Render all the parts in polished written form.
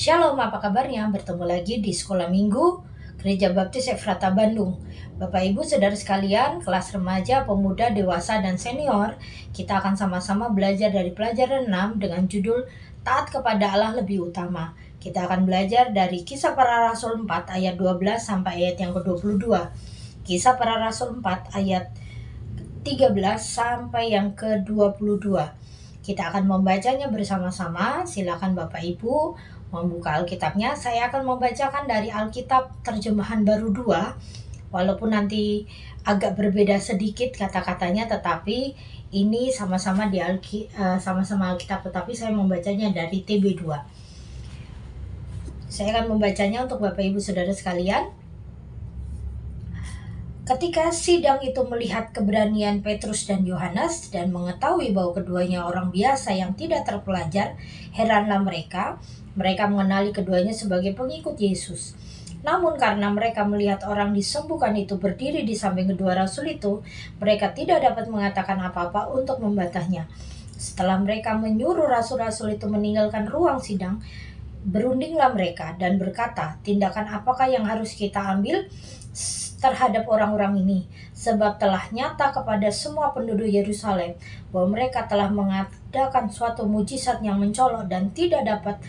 Shalom, apa kabarnya? Bertemu lagi di Sekolah Minggu Gereja Baptis Efrata Bandung. Bapak Ibu Saudara sekalian, kelas remaja, pemuda, dewasa, dan senior, kita akan sama-sama belajar dari pelajaran 6 dengan judul Taat kepada Allah lebih utama. Kita akan belajar dari Kisah Para Rasul 4 ayat 12 sampai ayat yang ke-22. Kisah Para Rasul 4 ayat 13 sampai yang ke-22. Kita akan membacanya bersama-sama. Silakan Bapak Ibu membuka Alkitabnya. Saya akan membacakan dari Alkitab Terjemahan Baru 2. Walaupun nanti agak berbeda sedikit kata-katanya, tetapi ini sama-sama sama-sama Alkitab, tetapi saya membacanya dari TB2. Saya akan membacanya untuk Bapak Ibu Saudara sekalian. Ketika sidang itu melihat keberanian Petrus dan Yohanes dan mengetahui bahwa keduanya orang biasa yang tidak terpelajar, heranlah mereka. Mereka mengenali keduanya sebagai pengikut Yesus. Namun karena mereka melihat orang disembuhkan itu berdiri di samping kedua rasul itu, mereka tidak dapat mengatakan apa-apa untuk membantahnya. Setelah mereka menyuruh rasul-rasul itu meninggalkan ruang sidang, berundinglah mereka dan berkata, "Tindakan apakah yang harus kita ambil terhadap orang-orang ini, sebab telah nyata kepada semua penduduk Yerusalem bahwa mereka telah mengadakan suatu mujizat yang mencolok dan tidak dapat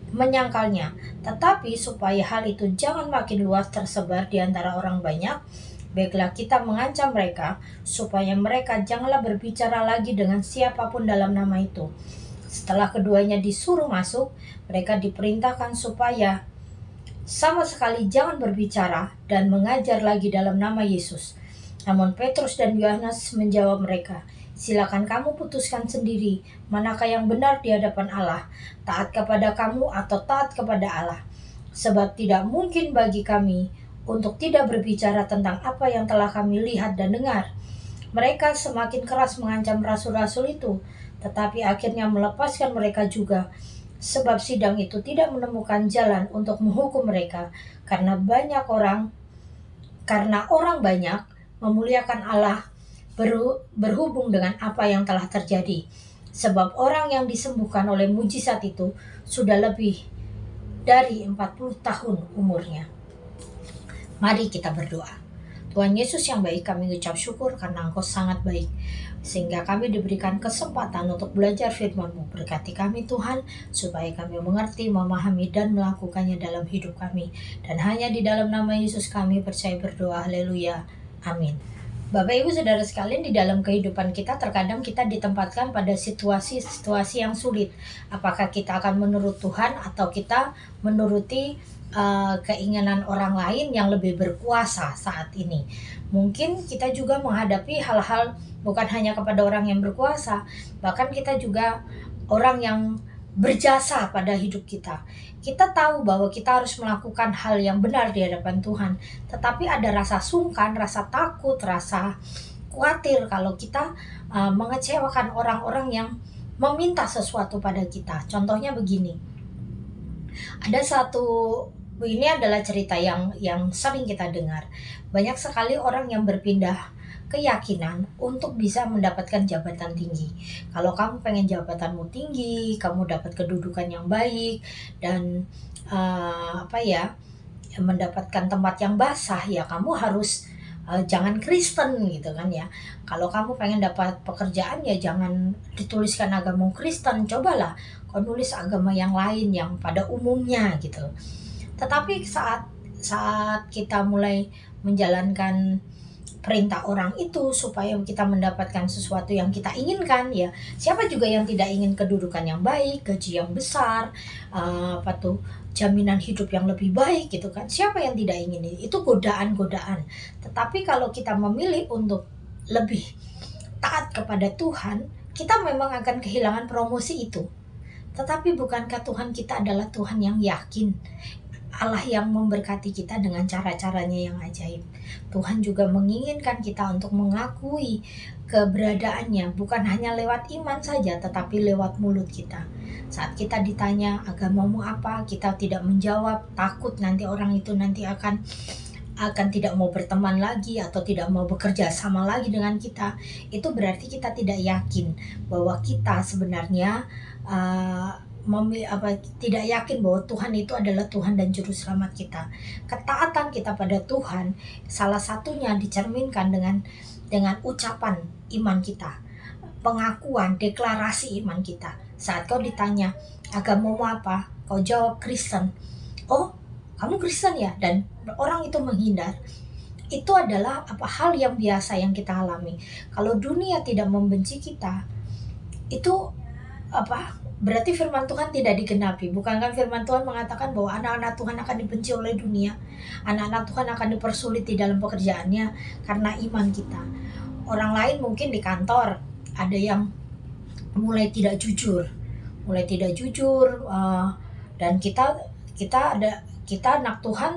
menyangkalnya. Tetapi supaya hal itu jangan makin luas tersebar di antara orang banyak, baiklah kita mengancam mereka supaya mereka janganlah berbicara lagi dengan siapapun dalam nama itu." Setelah keduanya disuruh masuk, mereka diperintahkan supaya sama sekali jangan berbicara dan mengajar lagi dalam nama Yesus. Namun Petrus dan Yohanes menjawab mereka, "Silakan kamu putuskan sendiri manakah yang benar di hadapan Allah, taat kepada kamu atau taat kepada Allah. Sebab tidak mungkin bagi kami untuk tidak berbicara tentang apa yang telah kami lihat dan dengar." Mereka semakin keras mengancam rasul-rasul itu, tetapi akhirnya melepaskan mereka juga. Sebab sidang itu tidak menemukan jalan untuk menghukum mereka, karena orang banyak memuliakan Allah berhubung dengan apa yang telah terjadi. Sebab orang yang disembuhkan oleh mujizat itu sudah lebih dari 40 tahun umurnya. Mari kita berdoa. Tuhan Yesus yang baik, kami ucap syukur karena Engkau sangat baik, sehingga kami diberikan kesempatan untuk belajar firman-Mu. Berkati kami Tuhan, supaya kami mengerti, memahami, dan melakukannya dalam hidup kami. Dan hanya di dalam nama Yesus kami percaya berdoa, haleluya, amin. Bapak Ibu Saudara sekalian, di dalam kehidupan kita terkadang kita ditempatkan pada situasi-situasi yang sulit. Apakah kita akan menurut Tuhan atau kita menuruti keinginan orang lain yang lebih berkuasa saat ini. Mungkin kita juga menghadapi hal-hal bukan hanya kepada orang yang berkuasa, bahkan kita juga orang yang berjasa pada hidup kita. Kita tahu bahwa kita harus melakukan hal yang benar di hadapan Tuhan, tetapi ada rasa sungkan, rasa takut, rasa khawatir kalau kita mengecewakan orang-orang yang meminta sesuatu pada kita. Contohnya begini, ini adalah cerita yang sering kita dengar. Banyak sekali orang yang berpindah keyakinan untuk bisa mendapatkan jabatan tinggi. Kalau kamu pengen jabatanmu tinggi, kamu dapat kedudukan yang baik dan mendapatkan tempat yang basah, ya kamu harus jangan Kristen gitu kan ya. Kalau kamu pengen dapat pekerjaan, ya jangan dituliskan agama Kristen, cobalah kau nulis agama yang lain yang pada umumnya gitu. Tetapi saat kita mulai menjalankan perintah orang itu supaya kita mendapatkan sesuatu yang kita inginkan, ya siapa juga yang tidak ingin kedudukan yang baik, gaji yang besar, jaminan hidup yang lebih baik gitu kan. Siapa yang tidak ingin itu? Godaan-godaan. Tetapi kalau kita memilih untuk lebih taat kepada Tuhan, kita memang akan kehilangan promosi itu. Tetapi bukankah Tuhan kita adalah Tuhan yang yakin? Allah yang memberkati kita dengan cara-caranya yang ajaib. Tuhan juga menginginkan kita untuk mengakui keberadaannya, bukan hanya lewat iman saja, tetapi lewat mulut kita. Saat kita ditanya agamamu apa, kita tidak menjawab, takut nanti orang itu nanti akan tidak mau berteman lagi atau tidak mau bekerja sama lagi dengan kita. Itu berarti kita tidak yakin bahwa kita sebenarnya tidak yakin bahwa Tuhan itu adalah Tuhan dan Juru Selamat kita. Ketaatan kita pada Tuhan salah satunya dicerminkan dengan ucapan iman kita, pengakuan, deklarasi iman kita. Saat kau ditanya, agamamu apa? Kau jawab Kristen. Oh, kamu Kristen ya? Dan orang itu menghindar. Itu adalah hal yang biasa yang kita alami. Kalau dunia tidak membenci kita, itu berarti firman Tuhan tidak digenapi. Bukankah firman Tuhan mengatakan bahwa anak-anak Tuhan akan dibenci oleh dunia, anak-anak Tuhan akan dipersulit di dalam pekerjaannya karena iman kita. Orang lain mungkin di kantor ada yang mulai tidak jujur, dan kita anak Tuhan,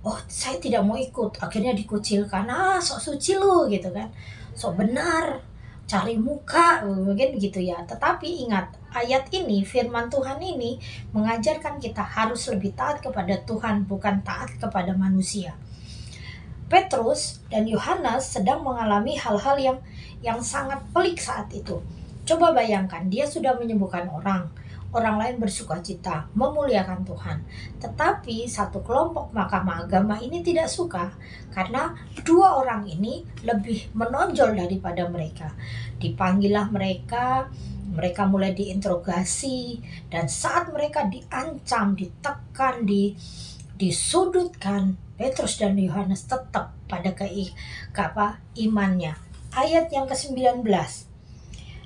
oh saya tidak mau ikut, akhirnya dikucilkan, sok suci lu gitu kan, sok benar, cari muka, mungkin gitu ya. Tetapi ingat, ayat ini, firman Tuhan ini mengajarkan kita harus lebih taat kepada Tuhan, bukan taat kepada manusia. Petrus dan Yohanes sedang mengalami hal-hal yang sangat pelik saat itu. Coba bayangkan, dia sudah menyembuhkan orang lain bersukacita, memuliakan Tuhan. Tetapi satu kelompok mahkamah agama ini tidak suka, karena dua orang ini lebih menonjol daripada mereka. Dipanggillah mereka mulai diinterogasi, dan saat mereka diancam, ditekan, disudutkan, Petrus dan Yohanes tetap pada imannya. Ayat yang ke-19.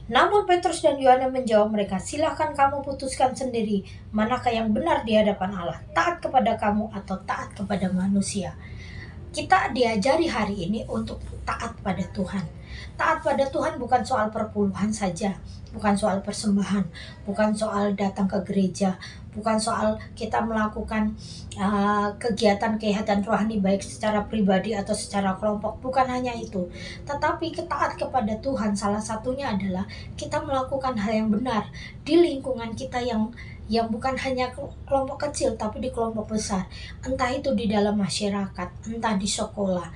Namun Petrus dan Yohanes menjawab mereka, silahkan kamu putuskan sendiri manakah yang benar di hadapan Allah, taat kepada kamu atau taat kepada manusia. Kita diajari hari ini untuk taat pada Tuhan. Taat pada Tuhan bukan soal perpuluhan saja, bukan soal persembahan, bukan soal datang ke gereja, bukan soal kita melakukan kegiatan rohani baik secara pribadi atau secara kelompok, bukan hanya itu. Tetapi taat kepada Tuhan salah satunya adalah kita melakukan hal yang benar di lingkungan kita yang bukan hanya kelompok kecil tapi di kelompok besar. Entah itu di dalam masyarakat, entah di sekolah,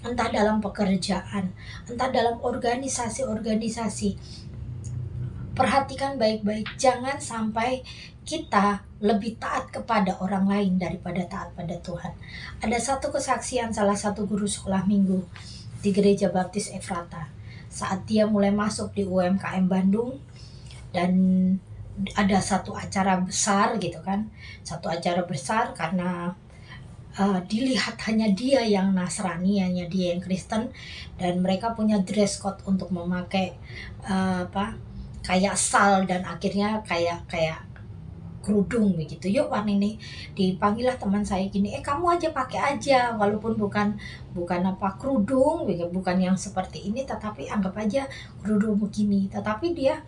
entah dalam pekerjaan, entah dalam organisasi-organisasi. Perhatikan baik-baik, jangan sampai kita lebih taat kepada orang lain daripada taat pada Tuhan. Ada satu kesaksian salah satu guru sekolah minggu di Gereja Baptis Efrata. Saat dia mulai masuk di UMKM Bandung, dan ada satu acara besar gitu kan. Satu acara besar karena dilihat hanya dia yang Nasrani, hanya dia yang Kristen, dan mereka punya dress code untuk memakai kayak sal, dan akhirnya kayak kerudung begitu. Yuk warna ini, dipanggillah teman saya gini, kamu aja pakai aja, walaupun bukan kerudung, bukan yang seperti ini, tetapi anggap aja kerudung begini. Tetapi dia,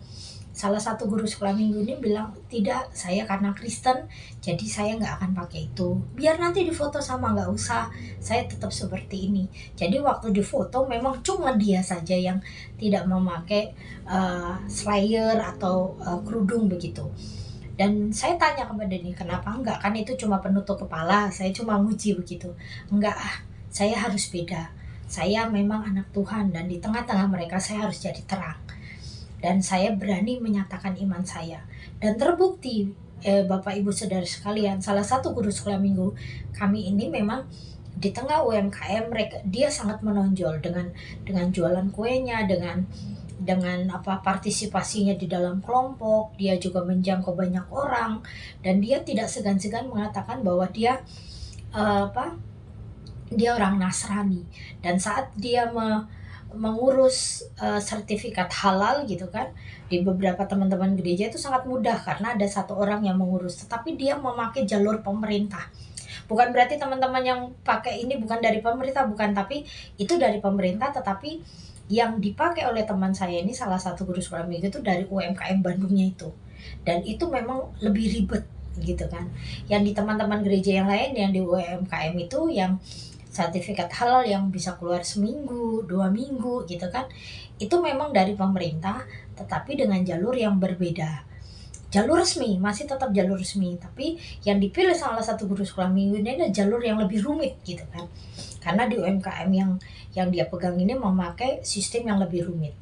salah satu guru sekolah minggu ini bilang, tidak, saya karena Kristen, jadi saya nggak akan pakai itu. Biar nanti difoto sama, nggak usah, saya tetap seperti ini. Jadi waktu difoto memang cuma dia saja yang tidak memakai slayer atau kerudung begitu. Dan saya tanya kepada dia, kenapa enggak? Kan itu cuma penutup kepala, saya cuma muji begitu. Enggak, saya harus beda. Saya memang anak Tuhan, dan di tengah-tengah mereka saya harus jadi terang. Dan saya berani menyatakan iman saya. Dan terbukti, Bapak Ibu Saudara sekalian, salah satu guru sekolah minggu kami ini memang di tengah UMKM dia sangat menonjol dengan jualan kuenya, dengan partisipasinya di dalam kelompok. Dia juga menjangkau banyak orang, dan dia tidak segan-segan mengatakan bahwa dia dia orang Nasrani. Dan saat dia mengurus sertifikat halal gitu kan, di beberapa teman-teman gereja itu sangat mudah karena ada satu orang yang mengurus, tetapi dia memakai jalur pemerintah. Bukan berarti teman-teman yang pakai ini bukan dari pemerintah, bukan, tapi itu dari pemerintah, tetapi yang dipakai oleh teman saya ini, salah satu guru sekolah minggu, itu dari UMKM Bandungnya itu. Dan itu memang lebih ribet gitu kan. Yang di teman-teman gereja yang lain, yang di UMKM itu yang sertifikat halal yang bisa keluar seminggu, 2 minggu gitu kan, itu memang dari pemerintah, tetapi dengan jalur yang berbeda. Jalur resmi, masih tetap jalur resmi, tapi yang dipilih salah satu guru sekolah minggu ini adalah jalur yang lebih rumit gitu kan. Karena di UMKM yang dia pegang ini memakai sistem yang lebih rumit.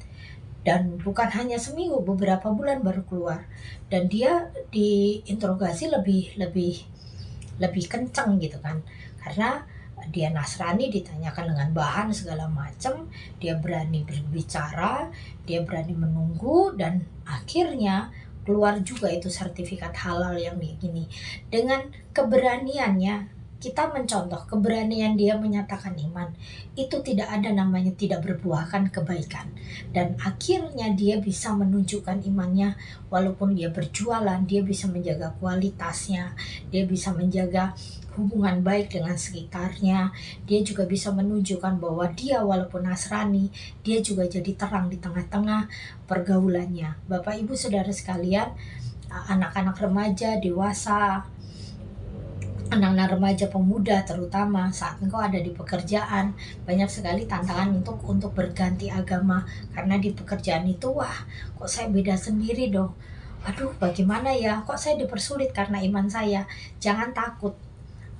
Dan bukan hanya seminggu, beberapa bulan baru keluar. Dan dia diinterogasi lebih kencang gitu kan, karena dia Nasrani, ditanyakan dengan bahan segala macam, dia berani berbicara, dia berani menunggu, dan akhirnya keluar juga itu sertifikat halal yang begini. Dengan keberaniannya, kita mencontoh keberanian dia menyatakan iman, itu tidak ada namanya tidak berbuahkan kebaikan. Dan akhirnya dia bisa menunjukkan imannya, walaupun dia berjualan, dia bisa menjaga kualitasnya, dia bisa menjaga hubungan baik dengan sekitarnya, dia juga bisa menunjukkan bahwa dia walaupun Nasrani, dia juga jadi terang di tengah-tengah pergaulannya. Bapak Ibu Saudara sekalian, anak-anak remaja, dewasa, anak-anak remaja, pemuda terutama, saat engkau ada di pekerjaan, banyak sekali tantangan untuk berganti agama, karena di pekerjaan itu, wah kok saya beda sendiri dong, aduh bagaimana ya, kok saya dipersulit karena iman saya. Jangan takut,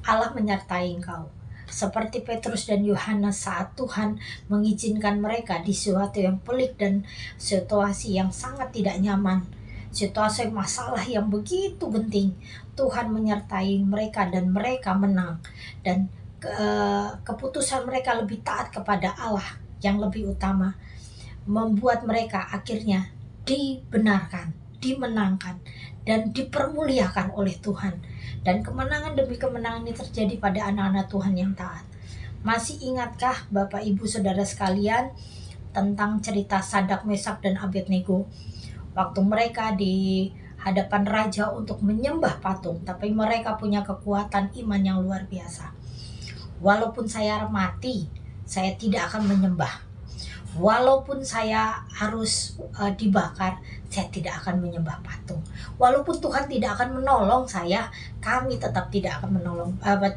Allah menyertai engkau. Seperti Petrus dan Yohanes saat Tuhan mengizinkan mereka di sesuatu yang pelik dan situasi yang sangat tidak nyaman, situasi masalah yang begitu genting, Tuhan menyertai mereka dan mereka menang. Dan keputusan mereka lebih taat kepada Allah yang lebih utama, membuat mereka akhirnya dibenarkan, dimenangkan, dan dipermuliakan oleh Tuhan. Dan kemenangan demi kemenangan ini terjadi pada anak-anak Tuhan yang taat. Masih ingatkah Bapak Ibu Saudara sekalian tentang cerita Sadak, Mesak, dan Abednego? Waktu mereka di hadapan raja untuk menyembah patung, tapi mereka punya kekuatan iman yang luar biasa. Walaupun saya mati, saya tidak akan menyembah. Walaupun saya harus dibakar, saya tidak akan menyembah patung. Walaupun Tuhan tidak akan menolong saya, kami tetap tidak akan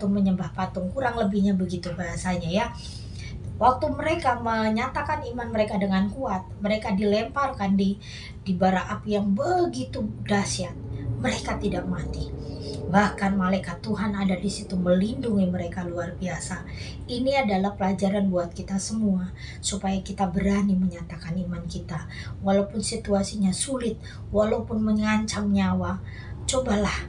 menyembah patung. Kurang lebihnya begitu bahasanya ya. Waktu mereka menyatakan iman mereka dengan kuat, mereka dilemparkan di bara api yang begitu dahsyat. Mereka tidak mati. Bahkan malaikat Tuhan ada di situ melindungi mereka luar biasa. Ini adalah pelajaran buat kita semua, supaya kita berani menyatakan iman kita. Walaupun situasinya sulit, walaupun mengancam nyawa, cobalah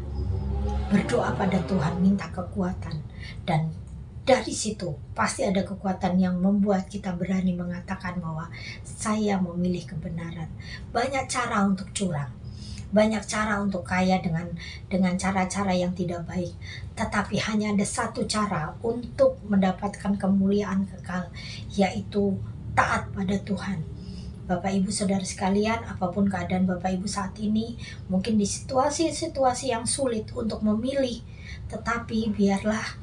berdoa pada Tuhan, minta kekuatan. Dan dari situ pasti ada kekuatan yang membuat kita berani mengatakan bahwa saya memilih kebenaran. Banyak cara untuk curang, banyak cara untuk kaya dengan cara-cara yang tidak baik, tetapi hanya ada satu cara untuk mendapatkan kemuliaan kekal, yaitu taat pada Tuhan. Bapak Ibu Saudara sekalian, apapun keadaan Bapak Ibu saat ini, mungkin di situasi-situasi yang sulit untuk memilih, tetapi biarlah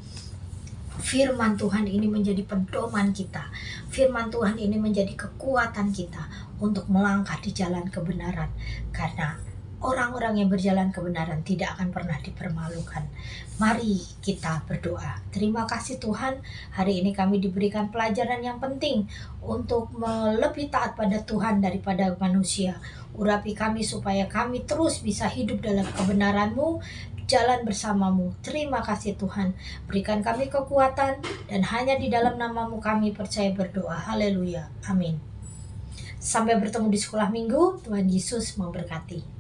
firman Tuhan ini menjadi pedoman kita. Firman Tuhan ini menjadi kekuatan kita untuk melangkah di jalan kebenaran. Karena orang-orang yang berjalan kebenaran tidak akan pernah dipermalukan. Mari kita berdoa. Terima kasih Tuhan, hari ini kami diberikan pelajaran yang penting untuk lebih taat pada Tuhan daripada manusia. Urapi kami supaya kami terus bisa hidup dalam kebenaran-Mu, jalan bersamamu. Terima kasih Tuhan, berikan kami kekuatan, dan hanya di dalam nama-Mu kami percaya berdoa. Haleluya, amin. Sampai bertemu di sekolah minggu. Tuhan Yesus memberkati.